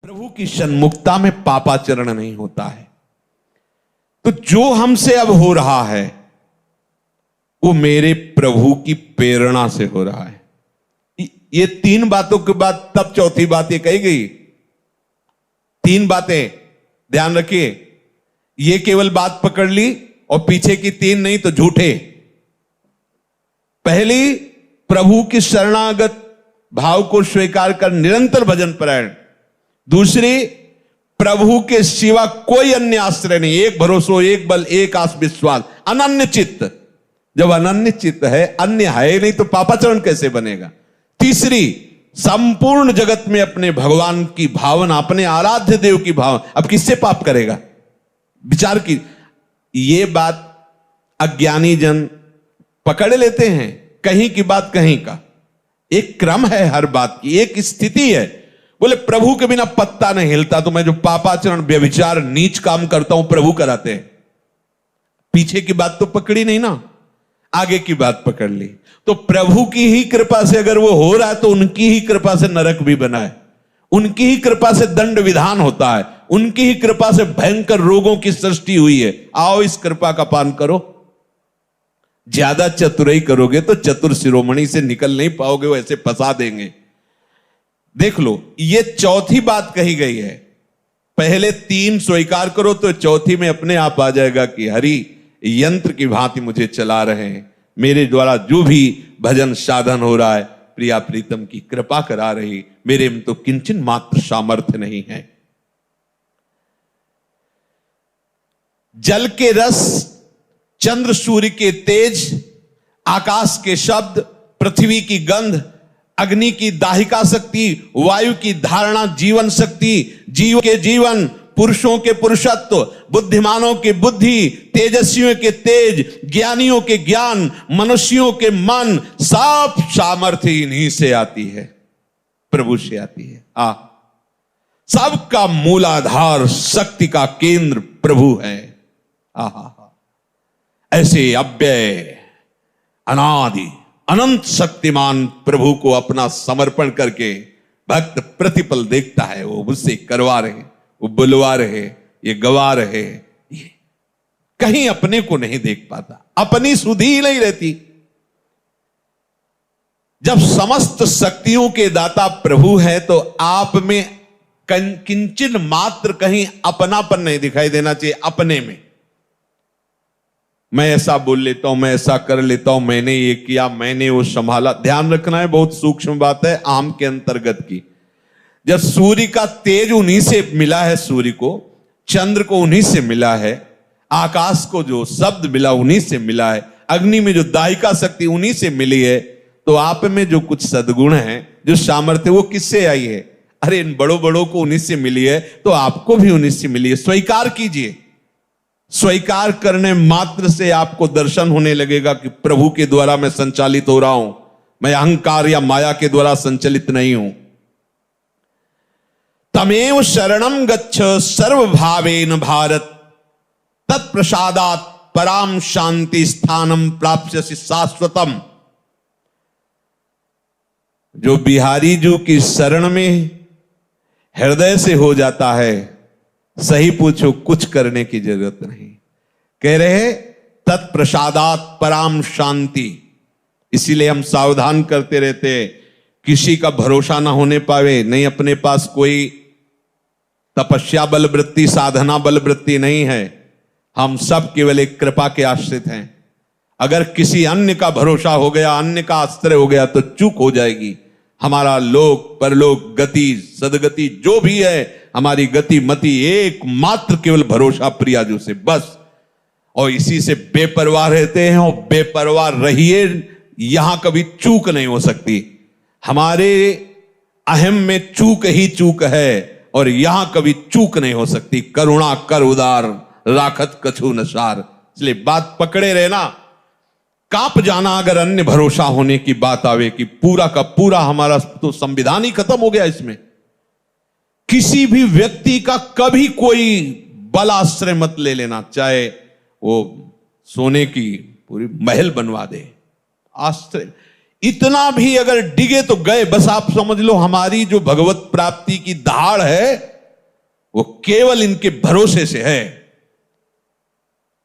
प्रभु की सन्मुखता में पापाचरण नहीं होता है। तो जो हमसे अब हो रहा है वो मेरे प्रभु की प्रेरणा से हो रहा है। ये तीन बातों के बाद तब चौथी बात ये कही गई। तीन बातें ध्यान रखिए, ये केवल बात पकड़ ली और पीछे की तीन नहीं तो झूठे। पहली, प्रभु की शरणागत भाव को स्वीकार कर निरंतर भजन परायण। दूसरी, प्रभु के सिवा कोई अन्य आश्रय नहीं, एक भरोसो, एक बल, एक आस विश्वास, अनन्य चित्त। जब अनन्य चित्त है, अन्य है नहीं तो पापाचरण कैसे बनेगा। तीसरी, संपूर्ण जगत में अपने भगवान की भावना, अपने आराध्य देव की भावना। अब किससे पाप करेगा, विचार की। ये बात अज्ञानी जन पकड़ लेते हैं, कहीं की बात कहीं का। एक क्रम है हर बात की, एक स्थिति है। बोले प्रभु के बिना पत्ता नहीं हिलता, तो मैं जो पापाचरण, व्यभिचार, नीच काम करता हूं प्रभु कराते हैं। पीछे की बात तो पकड़ी नहीं ना, आगे की बात पकड़ ली। तो प्रभु की ही कृपा से अगर वो हो रहा है तो उनकी ही कृपा से नरक भी बना है, उनकी ही कृपा से दंड विधान होता है, उनकी ही कृपा से भयंकर रोगों की सृष्टि हुई है। आओ इस कृपा का पान करो। ज्यादा चतुराई करोगे तो चतुर शिरोमणि से निकल नहीं पाओगे, वो ऐसे फंसा देंगे। देख लो, ये चौथी बात कही गई है। पहले तीन स्वीकार करो तो चौथी में अपने आप आ जाएगा कि हरि यंत्र की भांति मुझे चला रहे हैं, मेरे द्वारा जो भी भजन साधन हो रहा है प्रिया प्रीतम की कृपा करा रही, मेरे में तो किंचन मात्र सामर्थ्य नहीं है। जल के रस, चंद्र सूर्य के तेज, आकाश के शब्द, पृथ्वी की गंध, अग्नि की दाहिका शक्ति, वायु की धारणा जीवन शक्ति, जीव के जीवन, पुरुषों के पुरुषत्व, बुद्धिमानों की बुद्धि, तेजस्वियों के तेज, ज्ञानियों के ज्ञान, मनुष्यों के मन, सब सामर्थ्य इन्हीं से आती है, प्रभु से आती है। सबका मूलाधार, शक्ति का केंद्र प्रभु है। ऐसे अव्यय, अनादि, अनंत शक्तिमान प्रभु को अपना समर्पण करके भक्त प्रतिपल देखता है। वो मुझसे करवा रहे, वो बुलवा रहे, ये गवा रहे, ये कहीं अपने को नहीं देख पाता, अपनी सुधि नहीं रहती। जब समस्त शक्तियों के दाता प्रभु है तो आप में किंचन मात्र कहीं अपनापन नहीं दिखाई देना चाहिए। अपने में मैं ऐसा बोल लेता हूं, मैं ऐसा कर लेता हूं, मैंने ये किया, मैंने वो संभाला। ध्यान रखना है, बहुत सूक्ष्म बात है, आम के अंतर्गत की। जब सूर्य का तेज उन्हीं से मिला है, सूर्य को, चंद्र को उन्हीं से मिला है, आकाश को जो शब्द मिला उन्हीं से मिला है, अग्नि में जो दाहिका शक्ति उन्हीं से मिली है, तो आप में जो कुछ सद्गुण है, जो सामर्थ्य, वो किससे आई है? अरे इन बड़ों बड़ों को उन्हीं से मिली है, तो आपको भी उन्हीं से मिली है। स्वीकार कीजिए। स्वीकार करने मात्र से आपको दर्शन होने लगेगा कि प्रभु के द्वारा मैं संचालित हो रहा हूं, मैं अहंकार या माया के द्वारा संचालित नहीं हूं। तमेव शरणम गच्छ सर्वभावेन भारत, तत्प्रसादात् पराम शांति स्थानम प्राप्स्यसि शाश्वतम। जो बिहारी जी की शरण में हृदय से हो जाता है, सही पूछो कुछ करने की जरूरत नहीं। कह रहे तत्प्रसादात् पराम शांति। इसीलिए हम सावधान करते रहते, किसी का भरोसा ना होने पावे। नहीं, अपने पास कोई तपस्या बल वृत्ति, साधना बल वृत्ति नहीं है। हम सब केवल एक कृपा के आश्रित हैं। अगर किसी अन्य का भरोसा हो गया, अन्य का आश्रय हो गया, तो चूक हो जाएगी। हमारा लोक परलोक गति, सदगति जो भी है, हमारी गति मति एकमात्र केवल भरोसा प्रियाजू से, बस। और इसी से बेपरवाह रहते हैं, और बेपरवाह रहिए, यहां कभी चूक नहीं हो सकती। हमारे अहम में चूक ही चूक है, और यहां कभी चूक नहीं हो सकती। करुणा कर उदार, राखत कछु न सार। इसलिए बात पकड़े रहना। कांप जाना अगर अन्य भरोसा होने की बात आवे कि पूरा का पूरा हमारा तो संविधान ही खत्म हो गया। इसमें किसी भी व्यक्ति का कभी कोई बल आश्रय मत ले लेना, चाहे वो सोने की पूरी महल बनवा दे। आश्रय इतना भी अगर डिगे तो गए। बस आप समझ लो हमारी जो भगवत प्राप्ति की दहाड़ है वो केवल इनके भरोसे से है।